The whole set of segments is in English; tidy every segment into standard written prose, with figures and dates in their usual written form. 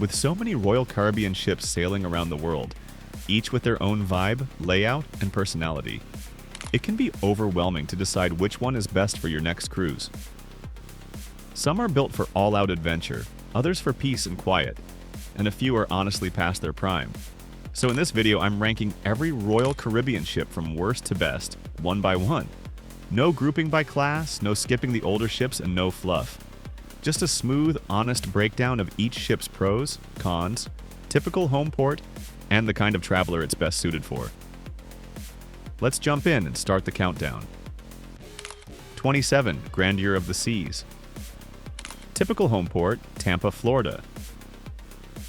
With so many Royal Caribbean ships sailing around the world, each with their own vibe, layout, and personality, it can be overwhelming to decide which one is best for your next cruise. Some are built for all-out adventure, others for peace and quiet, and a few are honestly past their prime. So in this video, I'm ranking every Royal Caribbean ship from worst to best, one by one. No grouping by class, no skipping the older ships, and no fluff. Just a smooth, honest breakdown of each ship's pros, cons, typical home port, and the kind of traveler it's best suited for. Let's jump in and start the countdown. 27. Grandeur of the Seas. Typical home port, Tampa, Florida.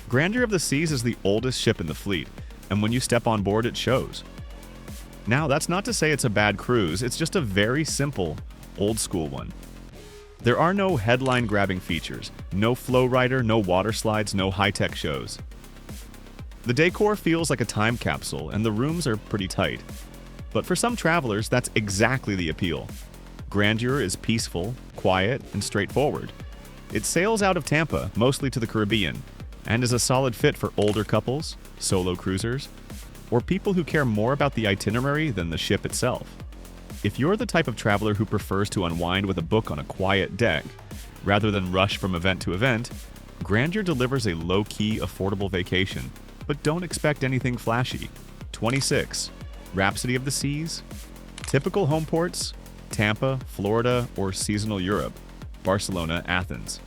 Grandeur of the Seas is the oldest ship in the fleet, and when you step on board, it shows. Now, that's not to say it's a bad cruise, it's just a very simple, old-school one. There are no headline-grabbing features, no flow rider, no water slides, no high-tech shows. The decor feels like a time capsule, and the rooms are pretty tight. But for some travelers, that's exactly the appeal. Grandeur is peaceful, quiet, and straightforward. It sails out of Tampa, mostly to the Caribbean, and is a solid fit for older couples, solo cruisers, or people who care more about the itinerary than the ship itself. If you're the type of traveler who prefers to unwind with a book on a quiet deck, rather than rush from event to event, Grandeur delivers a low-key, affordable vacation, but don't expect anything flashy. 26. Rhapsody of the Seas. Typical home ports, Tampa, Florida, or seasonal Europe, Barcelona, Athens.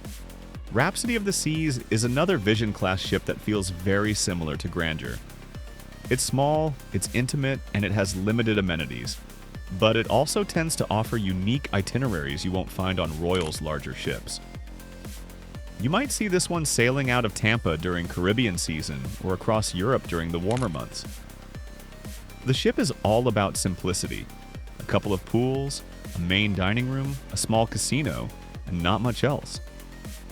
Rhapsody of the Seas is another Vision-class ship that feels very similar to Grandeur. It's small, it's intimate, and it has limited amenities. But it also tends to offer unique itineraries you won't find on Royal's larger ships. You might see this one sailing out of Tampa during Caribbean season or across Europe during the warmer months. The ship is all about simplicity. A couple of pools, a main dining room, a small casino, and not much else.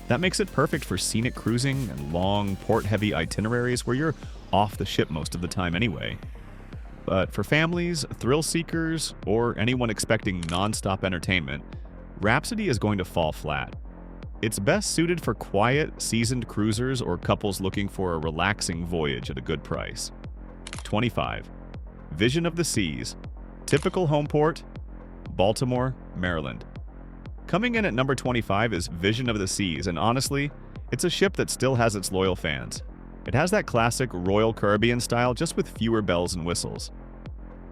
That makes it perfect for scenic cruising and long, port-heavy itineraries where you're off the ship most of the time anyway. But for families, thrill seekers, or anyone expecting non-stop entertainment, Rhapsody is going to fall flat. It's best suited for quiet, seasoned cruisers or couples looking for a relaxing voyage at a good price. 25. Vision of the Seas. Typical home port, Baltimore, Maryland. Coming in at number 25 is Vision of the Seas, and honestly, it's a ship that still has its loyal fans. It has that classic Royal Caribbean style, just with fewer bells and whistles.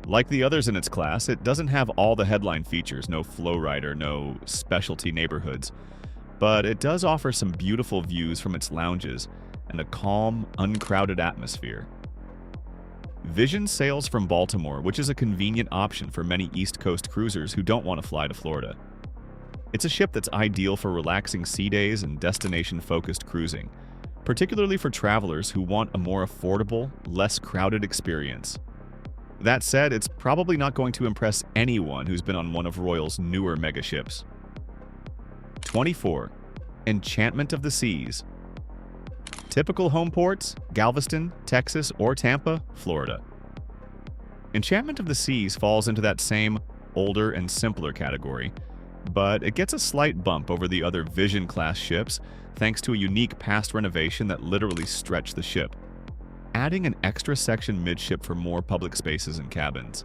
Like the others in its class, it doesn't have all the headline features, no flow rider, no specialty neighborhoods. But it does offer some beautiful views from its lounges and a calm, uncrowded atmosphere. Vision sails from Baltimore, which is a convenient option for many East Coast cruisers who don't want to fly to Florida. It's a ship that's ideal for relaxing sea days and destination-focused cruising, particularly for travelers who want a more affordable, less crowded experience. That said, it's probably not going to impress anyone who's been on one of Royal's newer megaships. 24. Enchantment of the Seas. Typical home ports, Galveston, Texas, or Tampa, Florida. Enchantment of the Seas falls into that same older and simpler category, but it gets a slight bump over the other Vision-class ships thanks to a unique past renovation that literally stretched the ship, adding an extra section midship for more public spaces and cabins.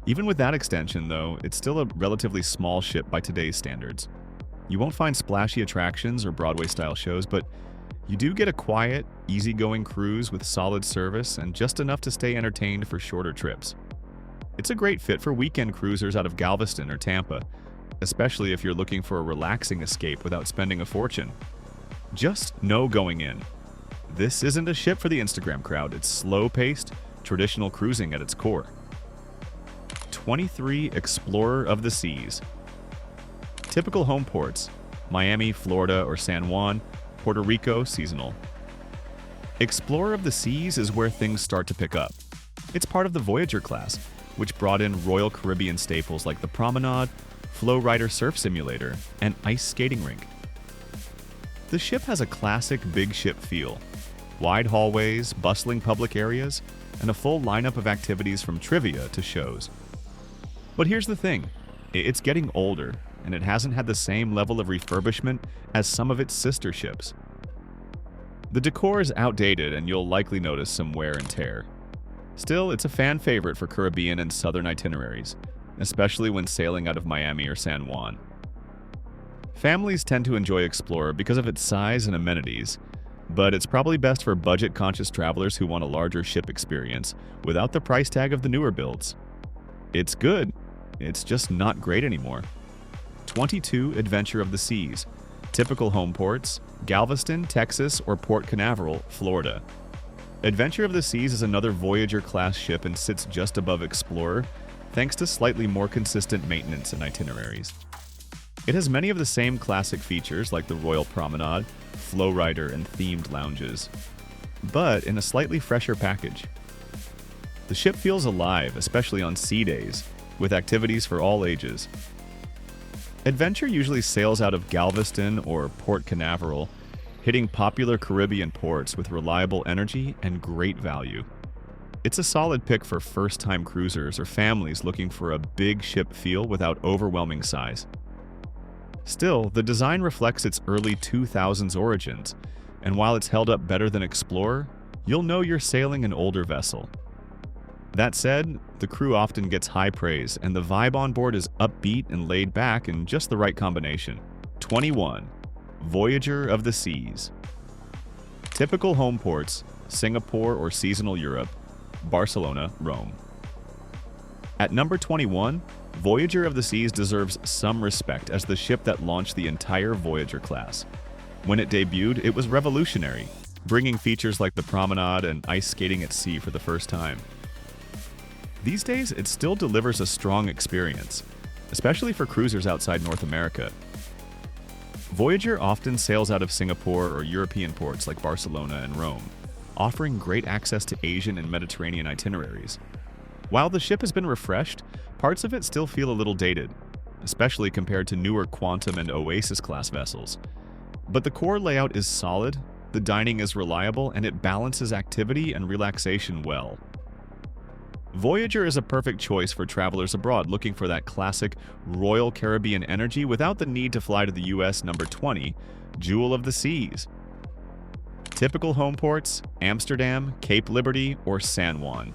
Even with that extension, though, it's still a relatively small ship by today's standards. You won't find splashy attractions or Broadway-style shows, but you do get a quiet, easygoing cruise with solid service and just enough to stay entertained for shorter trips. It's a great fit for weekend cruisers out of Galveston or Tampa, especially if you're looking for a relaxing escape without spending a fortune. Just know going in, this isn't a ship for the Instagram crowd. It's slow-paced, traditional cruising at its core. 23. Explorer of the Seas. Typical home ports, Miami, Florida, or San Juan, Puerto Rico, seasonal. Explorer of the Seas is where things start to pick up. It's part of the Voyager class, which brought in Royal Caribbean staples like the Promenade, Flow Rider Surf Simulator, and ice skating rink. The ship has a classic big ship feel. Wide hallways, bustling public areas, and a full lineup of activities from trivia to shows. But here's the thing, it's getting older, and it hasn't had the same level of refurbishment as some of its sister ships. The decor is outdated and you'll likely notice some wear and tear. Still, it's a fan favorite for Caribbean and southern itineraries, especially when sailing out of Miami or San Juan. Families tend to enjoy Explorer because of its size and amenities, but it's probably best for budget-conscious travelers who want a larger ship experience without the price tag of the newer builds. It's good, it's just not great anymore. 22 Adventure of the Seas. Typical home ports: Galveston, Texas, or Port Canaveral, Florida. Adventure of the Seas is another Voyager-class ship and sits just above Explorer, thanks to slightly more consistent maintenance and itineraries. It has many of the same classic features like the Royal Promenade, Flowrider, and themed lounges, but in a slightly fresher package. The ship feels alive, especially on sea days, with activities for all ages. Adventure usually sails out of Galveston or Port Canaveral, hitting popular Caribbean ports with reliable energy and great value. It's a solid pick for first-time cruisers or families looking for a big ship feel without overwhelming size. Still, the design reflects its early 2000s origins, and while it's held up better than Explorer, you'll know you're sailing an older vessel. That said, the crew often gets high praise, and the vibe on board is upbeat and laid back in just the right combination. 21. Voyager of the Seas. Typical home ports: Singapore or seasonal Europe, Barcelona, Rome. At number 21, Voyager of the Seas deserves some respect as the ship that launched the entire Voyager class. When it debuted, it was revolutionary, bringing features like the promenade and ice skating at sea for the first time. These days, it still delivers a strong experience, especially for cruisers outside North America. Voyager often sails out of Singapore or European ports like Barcelona and Rome, offering great access to Asian and Mediterranean itineraries. While the ship has been refreshed, parts of it still feel a little dated, especially compared to newer Quantum and Oasis class vessels. But the core layout is solid, the dining is reliable, and it balances activity and relaxation well. Voyager is a perfect choice for travelers abroad looking for that classic Royal Caribbean energy without the need to fly to the US. Number 20, Jewel of the Seas. Typical home ports: Amsterdam, Cape Liberty, or San Juan.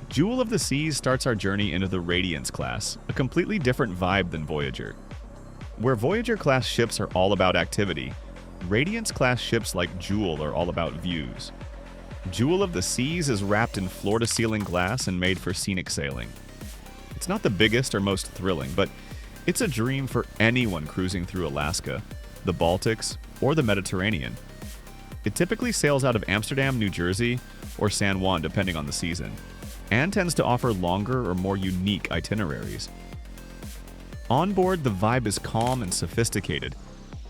Jewel of the Seas starts our journey into the Radiance class, a completely different vibe than Voyager. Where Voyager-class ships are all about activity, Radiance-class ships like Jewel are all about views. Jewel of the Seas is wrapped in floor-to-ceiling glass and made for scenic sailing. It's not the biggest or most thrilling, but it's a dream for anyone cruising through Alaska, the Baltics, or the Mediterranean. It typically sails out of Amsterdam, New Jersey, or San Juan depending on the season, and tends to offer longer or more unique itineraries. On board, the vibe is calm and sophisticated.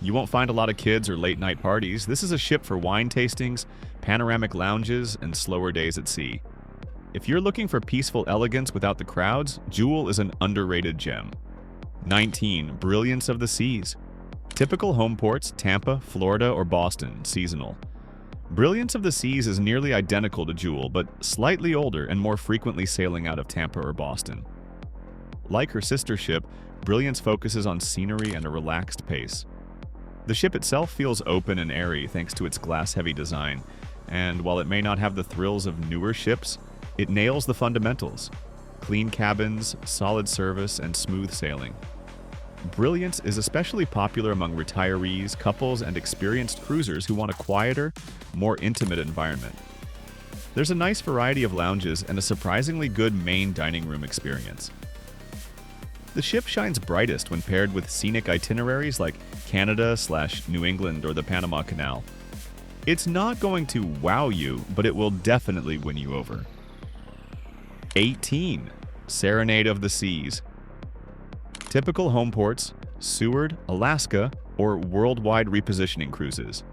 You won't find a lot of kids or late-night parties. This is a ship for wine tastings, panoramic lounges, and slower days at sea. If you're looking for peaceful elegance without the crowds, Jewel is an underrated gem. 19. Brilliance of the Seas. Typical home ports: Tampa, Florida, or Boston, seasonal. Brilliance of the Seas is nearly identical to Jewel, but slightly older and more frequently sailing out of Tampa or Boston. Like her sister ship, Brilliance focuses on scenery and a relaxed pace. The ship itself feels open and airy thanks to its glass-heavy design, and while it may not have the thrills of newer ships, it nails the fundamentals: clean cabins, solid service, and smooth sailing. Brilliance is especially popular among retirees, couples, and experienced cruisers who want a quieter, more intimate environment. There's a nice variety of lounges and a surprisingly good main dining room experience. The ship shines brightest when paired with scenic itineraries like Canada/New England or the Panama Canal. It's not going to wow you, but it will definitely win you over. 18. Serenade of the Seas. Typical home ports: Seward, Alaska, or worldwide repositioning cruises.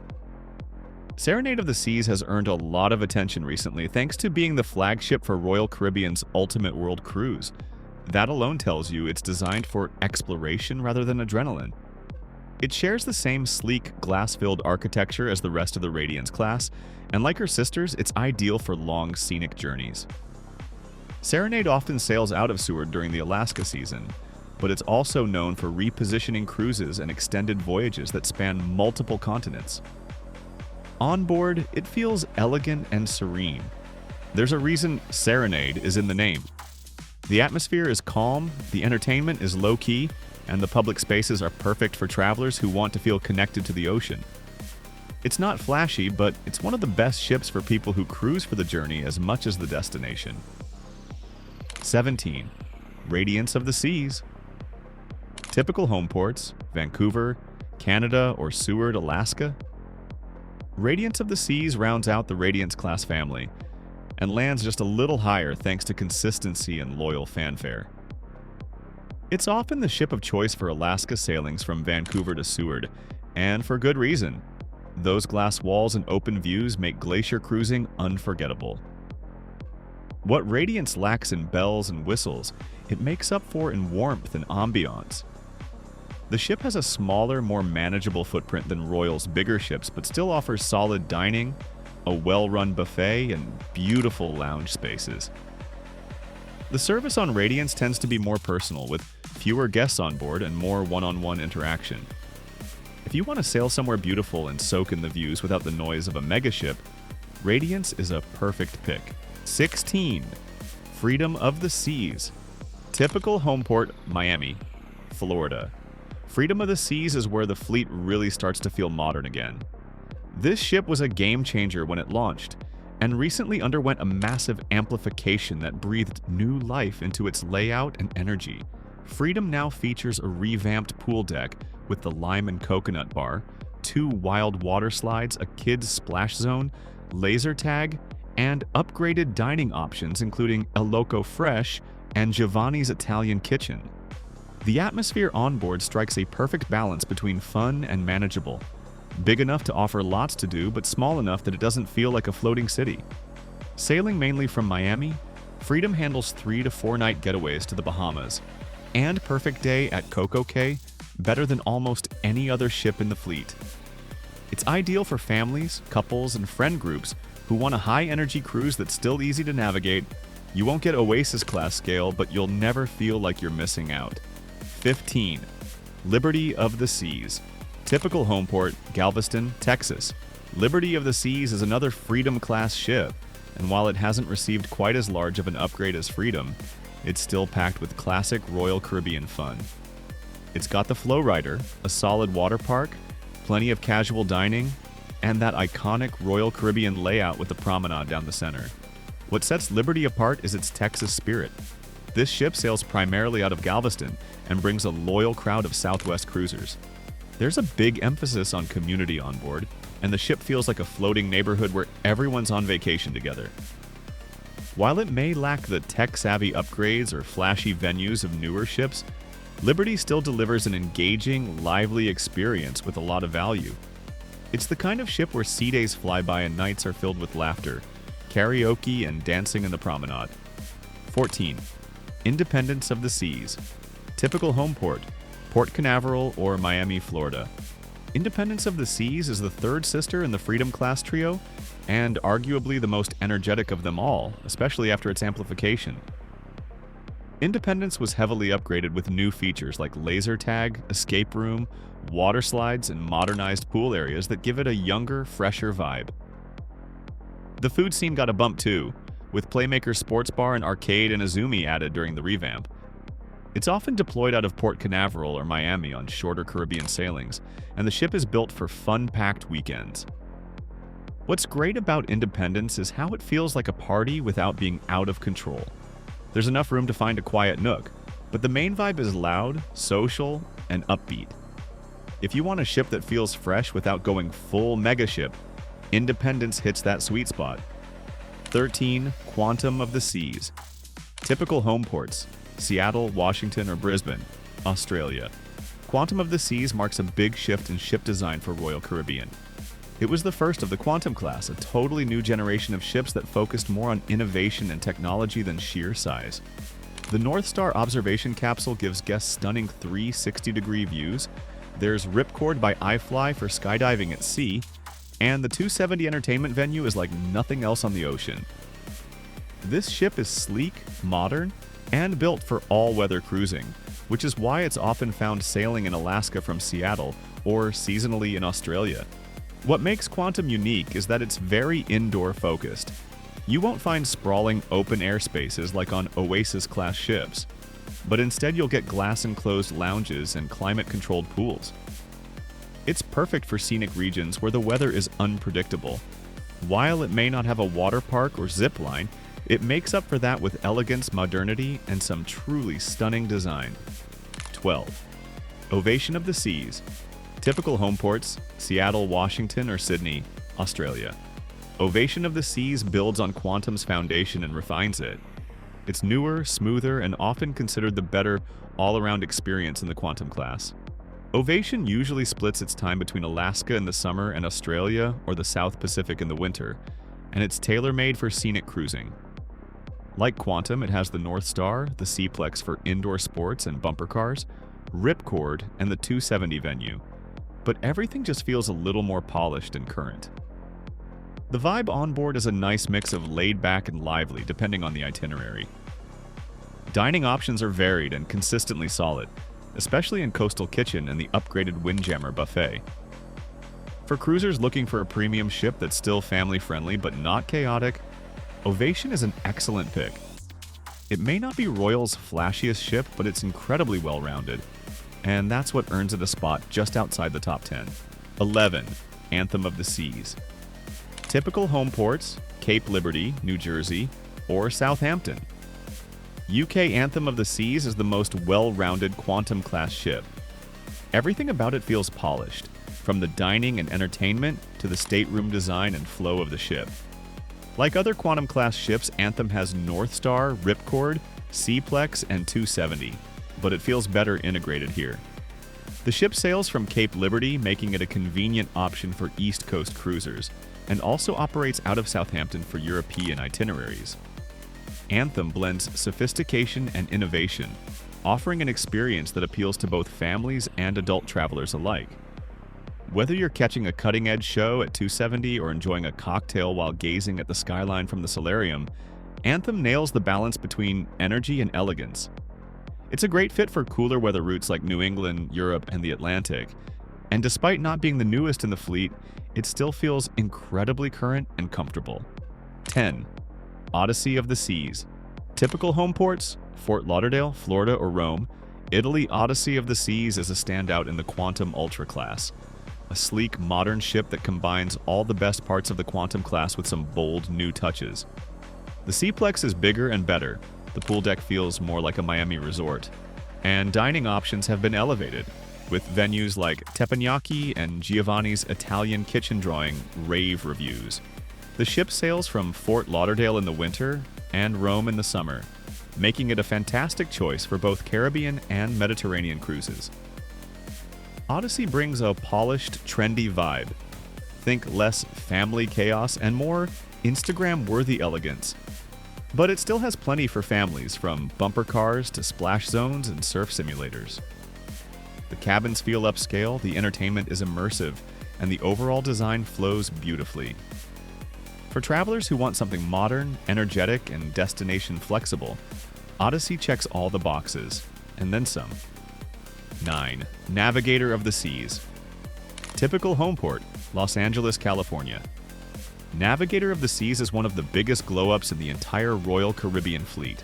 Serenade of the Seas has earned a lot of attention recently thanks to being the flagship for Royal Caribbean's Ultimate World Cruise. That alone tells you it's designed for exploration rather than adrenaline. It shares the same sleek, glass-filled architecture as the rest of the Radiance class, and like her sisters, it's ideal for long, scenic journeys. Serenade often sails out of Seward during the Alaska season, but it's also known for repositioning cruises and extended voyages that span multiple continents. On board, it feels elegant and serene. There's a reason Serenade is in the name. The atmosphere is calm, the entertainment is low-key, and the public spaces are perfect for travelers who want to feel connected to the ocean. It's not flashy, but it's one of the best ships for people who cruise for the journey as much as the destination. 17. Radiance of the Seas. Typical home ports: Vancouver, Canada, or Seward, Alaska. Radiance of the Seas rounds out the Radiance class family and lands just a little higher thanks to consistency and loyal fanfare. It's often the ship of choice for Alaska sailings from Vancouver to Seward, and for good reason. Those glass walls and open views make glacier cruising unforgettable. What Radiance lacks in bells and whistles, it makes up for in warmth and ambiance. The ship has a smaller, more manageable footprint than Royal's bigger ships, but still offers solid dining, a well-run buffet, and beautiful lounge spaces. The service on Radiance tends to be more personal, with fewer guests on board and more one-on-one interaction. If you want to sail somewhere beautiful and soak in the views without the noise of a megaship, Radiance is a perfect pick. 16. Freedom of the Seas. Typical home port: Miami, Florida. Freedom of the Seas is where the fleet really starts to feel modern again. This ship was a game changer when it launched, and recently underwent a massive amplification that breathed new life into its layout and energy. Freedom now features a revamped pool deck with the lime and coconut bar, 2 wild water slides, a kids splash zone, laser tag, and upgraded dining options including El Loco Fresh and Giovanni's Italian Kitchen. The atmosphere on board strikes a perfect balance between fun and manageable. Big enough to offer lots to do, but small enough that it doesn't feel like a floating city. Sailing mainly from Miami, Freedom handles 3 to 4 night getaways to the Bahamas, and Perfect Day at Coco Cay, better than almost any other ship in the fleet. It's ideal for families, couples, and friend groups who want a high-energy cruise that's still easy to navigate. You won't get Oasis class scale, but you'll never feel like you're missing out. 15. Liberty of the Seas. Typical home port: Galveston, Texas. Liberty of the Seas is another Freedom class ship, and while it hasn't received quite as large of an upgrade as Freedom, it's still packed with classic Royal Caribbean fun. It's got the Flow Rider, a solid water park, plenty of casual dining, and that iconic Royal Caribbean layout with the promenade down the center. What sets Liberty apart is its Texas spirit. This ship sails primarily out of Galveston and brings a loyal crowd of Southwest cruisers. There's a big emphasis on community on board, and the ship feels like a floating neighborhood where everyone's on vacation together. While it may lack the tech-savvy upgrades or flashy venues of newer ships, Liberty still delivers an engaging, lively experience with a lot of value. It's the kind of ship where sea days fly by and nights are filled with laughter, karaoke, and dancing in the promenade. 14. Independence of the Seas. Typical home port: Port Canaveral or Miami, Florida. Independence of the Seas is the third sister in the Freedom class trio, and arguably the most energetic of them all, especially after its amplification. Independence was heavily upgraded with new features like laser tag, escape room, water slides, and modernized pool areas that give it a younger, fresher vibe. The food scene got a bump too, with Playmaker Sports Bar and Arcade and Azumi added during the revamp. It's often deployed out of Port Canaveral or Miami on shorter Caribbean sailings, and the ship is built for fun-packed weekends. What's great about Independence is how it feels like a party without being out of control. There's enough room to find a quiet nook, but the main vibe is loud, social, and upbeat. If you want a ship that feels fresh without going full megaship, Independence hits that sweet spot. 13. Quantum of the Seas. Typical home ports: Seattle, Washington, or Brisbane, Australia. Quantum of the Seas marks a big shift in ship design for Royal Caribbean. It was the first of the Quantum class, a totally new generation of ships that focused more on innovation and technology than sheer size. The North Star observation capsule gives guests stunning 360-degree views. There's Ripcord by iFly for skydiving at sea, and the 270 entertainment venue is like nothing else on the ocean. This ship is sleek, modern, and built for all-weather cruising, which is why it's often found sailing in Alaska from Seattle or seasonally in Australia. What makes Quantum unique is that it's very indoor-focused. You won't find sprawling open-air spaces like on Oasis-class ships, but instead you'll get glass-enclosed lounges and climate-controlled pools. It's perfect for scenic regions where the weather is unpredictable. While it may not have a water park or zip line, it makes up for that with elegance, modernity, and some truly stunning design. 12. Ovation of the Seas. Typical home ports: Seattle, Washington, or Sydney, Australia. Ovation of the Seas builds on Quantum's foundation and refines it. It's newer, smoother, and often considered the better all-around experience in the Quantum class. Ovation usually splits its time between Alaska in the summer and Australia or the South Pacific in the winter, and it's tailor-made for scenic cruising. Like Quantum, it has the North Star, the Seaplex for indoor sports and bumper cars, Ripcord, and the 270 venue. But everything just feels a little more polished and current. The vibe on board is a nice mix of laid-back and lively, depending on the itinerary. Dining options are varied and consistently solid, especially in Coastal Kitchen and the upgraded Windjammer buffet. For cruisers looking for a premium ship that's still family-friendly but not chaotic, Ovation is an excellent pick. It may not be Royal's flashiest ship, but it's incredibly well-rounded, and that's what earns it a spot just outside the top 10. 11. Anthem of the Seas. Typical home ports: Cape Liberty, New Jersey, or Southampton. UK Anthem of the Seas is the most well-rounded Quantum-class ship. Everything about it feels polished, from the dining and entertainment to the stateroom design and flow of the ship. Like other Quantum-class ships, Anthem has North Star, Ripcord, Seaplex, and 270, but it feels better integrated here. The ship sails from Cape Liberty, making it a convenient option for East Coast cruisers, and also operates out of Southampton for European itineraries. Anthem blends sophistication and innovation, offering an experience that appeals to both families and adult travelers alike. Whether you're catching a cutting-edge show at 270 or enjoying a cocktail while gazing at the skyline from the solarium, Anthem nails the balance between energy and elegance. It's a great fit for cooler weather routes like New England, Europe, and the Atlantic, and despite not being the newest in the fleet, it still feels incredibly current and comfortable. 10. Odyssey of the Seas. Typical home ports: Fort Lauderdale, Florida, or Rome. Italy Odyssey of the Seas is a standout in the Quantum Ultra class. A sleek, modern ship that combines all the best parts of the Quantum class with some bold, new touches. The Seaplex is bigger and better. The pool deck feels more like a Miami resort. And dining options have been elevated, with venues like Teppanyaki and Giovanni's Italian kitchen drawing rave reviews. The ship sails from Fort Lauderdale in the winter and Rome in the summer, making it a fantastic choice for both Caribbean and Mediterranean cruises. Odyssey brings a polished, trendy vibe. Think less family chaos and more Instagram-worthy elegance. But it still has plenty for families, from bumper cars to splash zones and surf simulators. The cabins feel upscale, the entertainment is immersive, and the overall design flows beautifully. For travelers who want something modern, energetic, and destination flexible, Odyssey checks all the boxes, and then some. 9. Navigator of the Seas. Typical home port: Los Angeles, California. Navigator of the Seas is one of the biggest glow-ups in the entire Royal Caribbean fleet.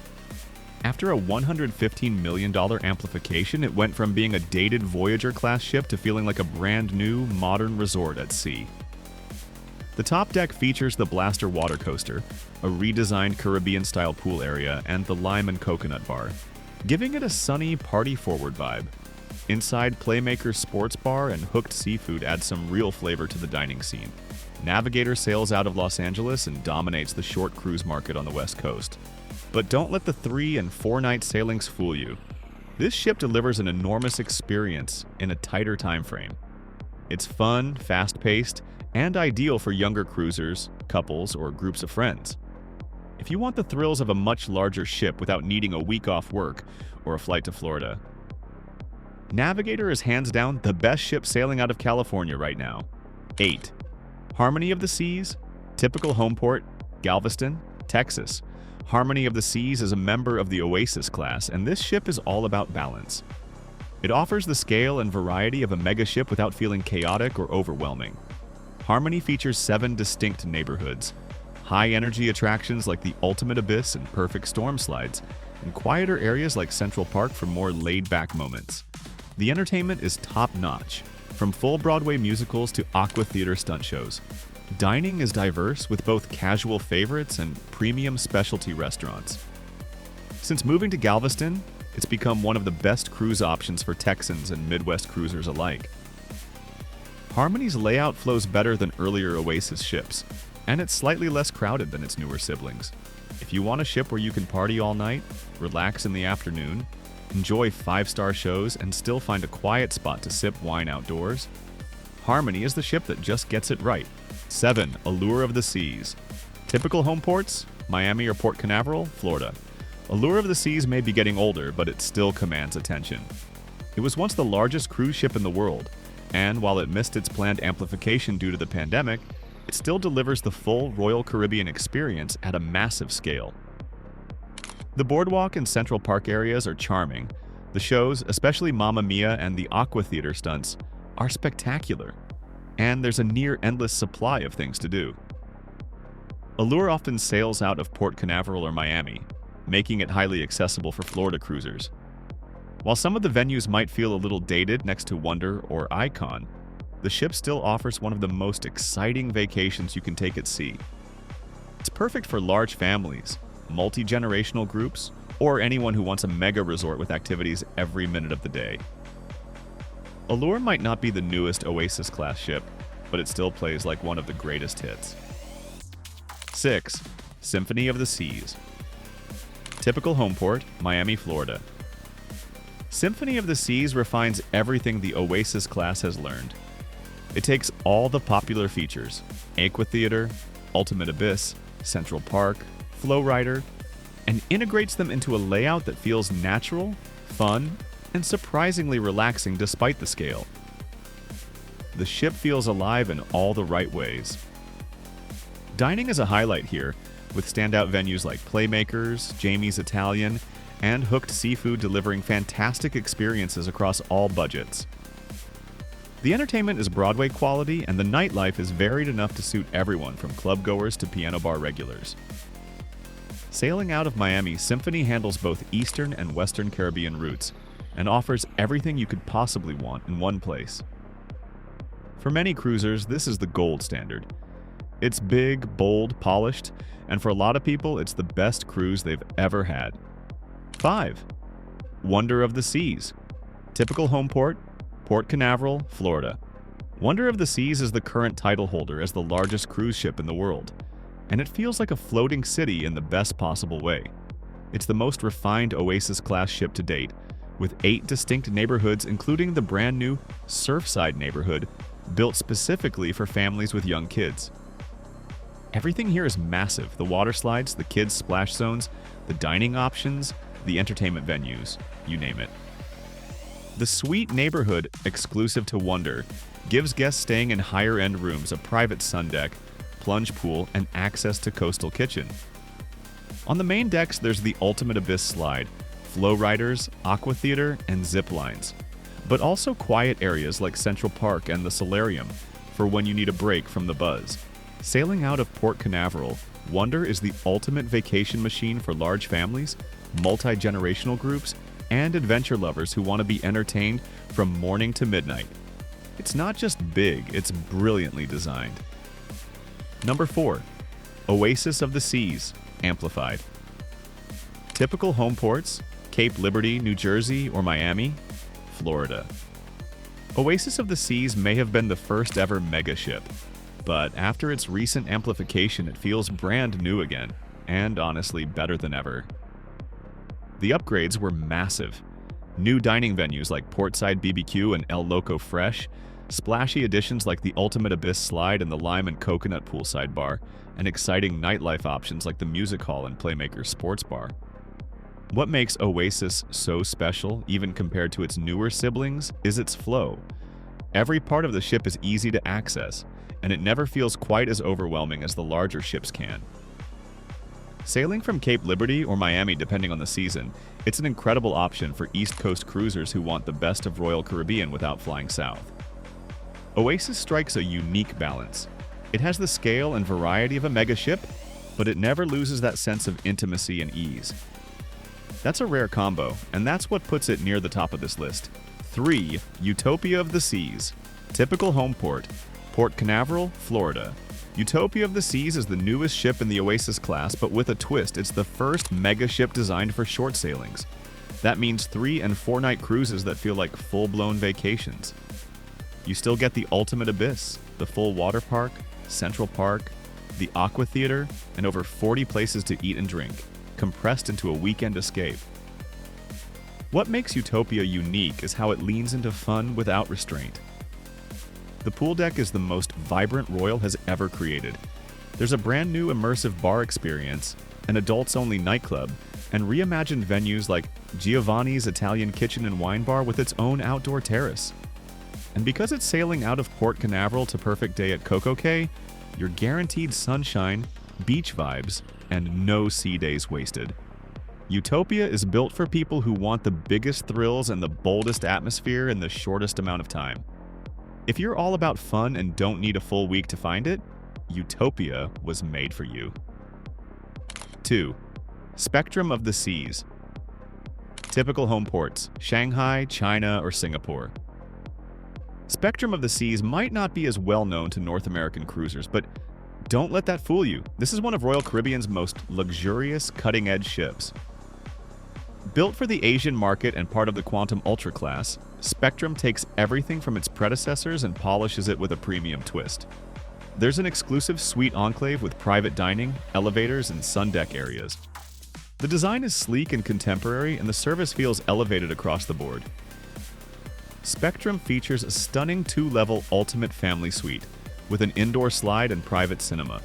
After a $115 million amplification, it went from being a dated Voyager-class ship to feeling like a brand-new, modern resort at sea. The top deck features the Blaster water coaster, a redesigned Caribbean-style pool area, and the lime and coconut bar, giving it a sunny, party-forward vibe. Inside, Playmaker's sports bar and hooked seafood add some real flavor to the dining scene. Navigator sails out of Los Angeles and dominates the short cruise market on the West Coast. But don't let the 3- and 4-night sailings fool you. This ship delivers an enormous experience in a tighter time frame. It's fun, fast-paced, and ideal for younger cruisers, couples, or groups of friends. If you want the thrills of a much larger ship without needing a week off work or a flight to Florida, Navigator is hands down the best ship sailing out of California right now. 8. Harmony of the Seas. Typical home port: Galveston, Texas. Harmony of the Seas is a member of the Oasis class, and this ship is all about balance. It offers the scale and variety of a mega ship without feeling chaotic or overwhelming. Harmony features 7 distinct neighborhoods, high-energy attractions like the Ultimate Abyss and Perfect Storm slides, and quieter areas like Central Park for more laid-back moments. The entertainment is top-notch, from full Broadway musicals to aqua theater stunt shows. Dining is diverse with both casual favorites and premium specialty restaurants. Since moving to Galveston, it's become one of the best cruise options for Texans and Midwest cruisers alike. Harmony's layout flows better than earlier Oasis ships, and it's slightly less crowded than its newer siblings. If you want a ship where you can party all night, relax in the afternoon, enjoy 5-star shows, and still find a quiet spot to sip wine outdoors, Harmony is the ship that just gets it right. 7. Allure of the Seas. Typical home ports: Miami or Port Canaveral, Florida. Allure of the Seas may be getting older, but it still commands attention. It was once the largest cruise ship in the world, and while it missed its planned amplification due to the pandemic, it still delivers the full Royal Caribbean experience at a massive scale. The boardwalk and Central Park areas are charming. The shows, especially Mamma Mia and the Aqua Theater stunts, are spectacular, and there's a near-endless supply of things to do. Allure often sails out of Port Canaveral or Miami, making it highly accessible for Florida cruisers. While some of the venues might feel a little dated next to Wonder or Icon, the ship still offers one of the most exciting vacations you can take at sea. It's perfect for large families, multi-generational groups, or anyone who wants a mega resort with activities every minute of the day. Allure might not be the newest Oasis-class ship, but it still plays like one of the greatest hits. 6. Symphony of the Seas. Typical home port: Miami, Florida. Symphony of the Seas refines everything the Oasis class has learned. It takes all the popular features: Aqua Theater, Ultimate Abyss, Central Park, Flow Rider, and integrates them into a layout that feels natural, fun, and surprisingly relaxing despite the scale. The ship feels alive in all the right ways. Dining is a highlight here, with standout venues like Playmakers, Jamie's Italian, and Hooked Seafood delivering fantastic experiences across all budgets. The entertainment is Broadway quality, and the nightlife is varied enough to suit everyone from clubgoers to piano bar regulars. Sailing out of Miami, Symphony handles both Eastern and Western Caribbean routes, and offers everything you could possibly want in one place. For many cruisers, this is the gold standard. It's big, bold, polished, and for a lot of people, it's the best cruise they've ever had. 5. Wonder of the Seas. Typical home port: Port Canaveral, Florida. Wonder of the Seas is the current title holder as the largest cruise ship in the world, and it feels like a floating city in the best possible way. It's the most refined Oasis-class ship to date, with 8 distinct neighborhoods including the brand new Surfside neighborhood, built specifically for families with young kids. Everything here is massive: the water slides, the kids' splash zones, the dining options, the entertainment venues, you name it. The suite neighborhood, exclusive to Wonder, gives guests staying in higher-end rooms a private sun deck, plunge pool, and access to coastal kitchen. On the main decks, there's the Ultimate Abyss slide, flow riders, aqua theater, and zip lines, but also quiet areas like Central Park and the Solarium for when you need a break from the buzz. Sailing out of Port Canaveral, Wonder is the ultimate vacation machine for large families, multi-generational groups, and adventure lovers who want to be entertained from morning to midnight. It's not just big, it's brilliantly designed. Number 4. Oasis of the Seas, Amplified. Typical home ports: Cape Liberty, New Jersey, or Miami, Florida. Oasis of the Seas may have been the first ever mega ship, but after its recent amplification, it feels brand new again, and honestly better than ever. The upgrades were massive. New dining venues like Portside BBQ and El Loco Fresh, splashy additions like the Ultimate Abyss Slide and the Lime and Coconut Poolside Bar, and exciting nightlife options like the Music Hall and Playmaker Sports Bar. What makes Oasis so special, even compared to its newer siblings, is its flow. Every part of the ship is easy to access, and it never feels quite as overwhelming as the larger ships can. Sailing from Cape Liberty or Miami, depending on the season, it's an incredible option for East Coast cruisers who want the best of Royal Caribbean without flying south. Oasis strikes a unique balance. It has the scale and variety of a megaship, but it never loses that sense of intimacy and ease. That's a rare combo, and that's what puts it near the top of this list. 3. Utopia of the Seas. Typical home port, Port Canaveral, Florida. Utopia of the Seas is the newest ship in the Oasis class, but with a twist, it's the first mega ship designed for short sailings. That means 3- and 4-night cruises that feel like full-blown vacations. You still get the ultimate abyss, the full water park, Central Park, the Aqua Theater, and over 40 places to eat and drink, compressed into a weekend escape. What makes Utopia unique is how it leans into fun without restraint. The pool deck is the most vibrant Royal has ever created. There's a brand new immersive bar experience, an adults-only nightclub, and reimagined venues like Giovanni's Italian Kitchen and Wine Bar with its own outdoor terrace. And because it's sailing out of Port Canaveral to Perfect Day at Coco Cay, you're guaranteed sunshine, beach vibes, and no sea days wasted. Utopia is built for people who want the biggest thrills and the boldest atmosphere in the shortest amount of time. If you're all about fun and don't need a full week to find it, Utopia was made for you. 2. Spectrum of the Seas. Typical home ports, Shanghai, China, or Singapore. Spectrum of the Seas might not be as well known to North American cruisers, but don't let that fool you. This is one of Royal Caribbean's most luxurious, cutting-edge ships. Built for the Asian market and part of the Quantum Ultra class, Spectrum takes everything from its predecessors and polishes it with a premium twist. There's an exclusive suite enclave with private dining, elevators, and sun deck areas. The design is sleek and contemporary, and the service feels elevated across the board. Spectrum features a stunning 2-level ultimate family suite, with an indoor slide and private cinema.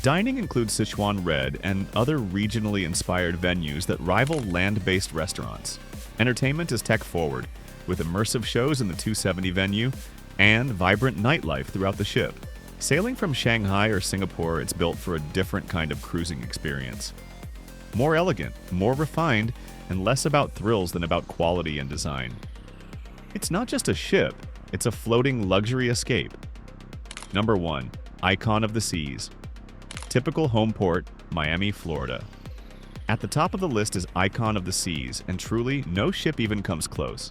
Dining includes Sichuan Red and other regionally inspired venues that rival land-based restaurants. Entertainment is tech-forward, with immersive shows in the 270 venue and vibrant nightlife throughout the ship. Sailing from Shanghai or Singapore, it's built for a different kind of cruising experience. More elegant, more refined, and less about thrills than about quality and design. It's not just a ship, it's a floating luxury escape. Number 1. Icon of the Seas. Typical home port, Miami, Florida. At the top of the list is Icon of the Seas, and truly, no ship even comes close.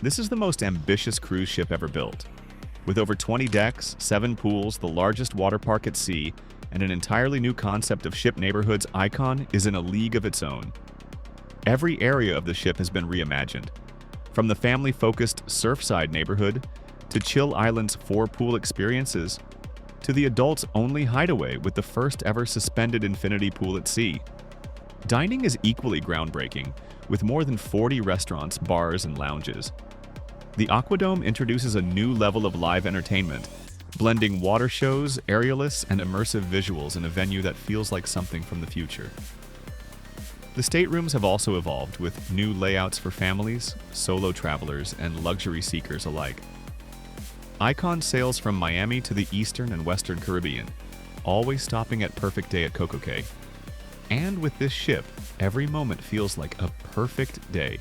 This is the most ambitious cruise ship ever built. With over 20 decks, 7 pools, the largest water park at sea, and an entirely new concept of ship neighborhoods, Icon is in a league of its own. Every area of the ship has been reimagined. From the family-focused Surfside neighborhood, to Chill Island's 4-pool experiences, to the adults-only hideaway with the first-ever suspended infinity pool at sea. Dining is equally groundbreaking, with more than 40 restaurants, bars, and lounges. The Aquadome introduces a new level of live entertainment, blending water shows, aerialists, and immersive visuals in a venue that feels like something from the future. The staterooms have also evolved, with new layouts for families, solo travelers, and luxury seekers alike. Icon sails from Miami to the Eastern and Western Caribbean, always stopping at Perfect Day at Coco Cay. And with this ship, every moment feels like a perfect day.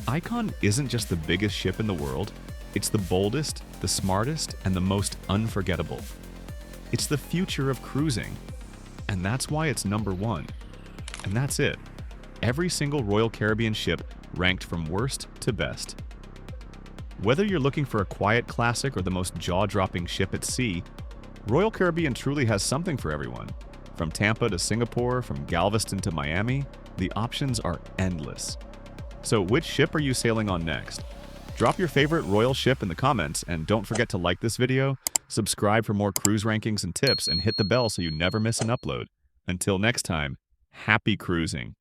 Icon isn't just the biggest ship in the world, it's the boldest, the smartest, and the most unforgettable. It's the future of cruising, and that's why it's number 1. And that's it. Every single Royal Caribbean ship ranked from worst to best. Whether you're looking for a quiet classic or the most jaw-dropping ship at sea, Royal Caribbean truly has something for everyone. From Tampa to Singapore, from Galveston to Miami, the options are endless. So which ship are you sailing on next? Drop your favorite Royal ship in the comments, and don't forget to like this video, subscribe for more cruise rankings and tips, and hit the bell so you never miss an upload. Until next time, happy cruising!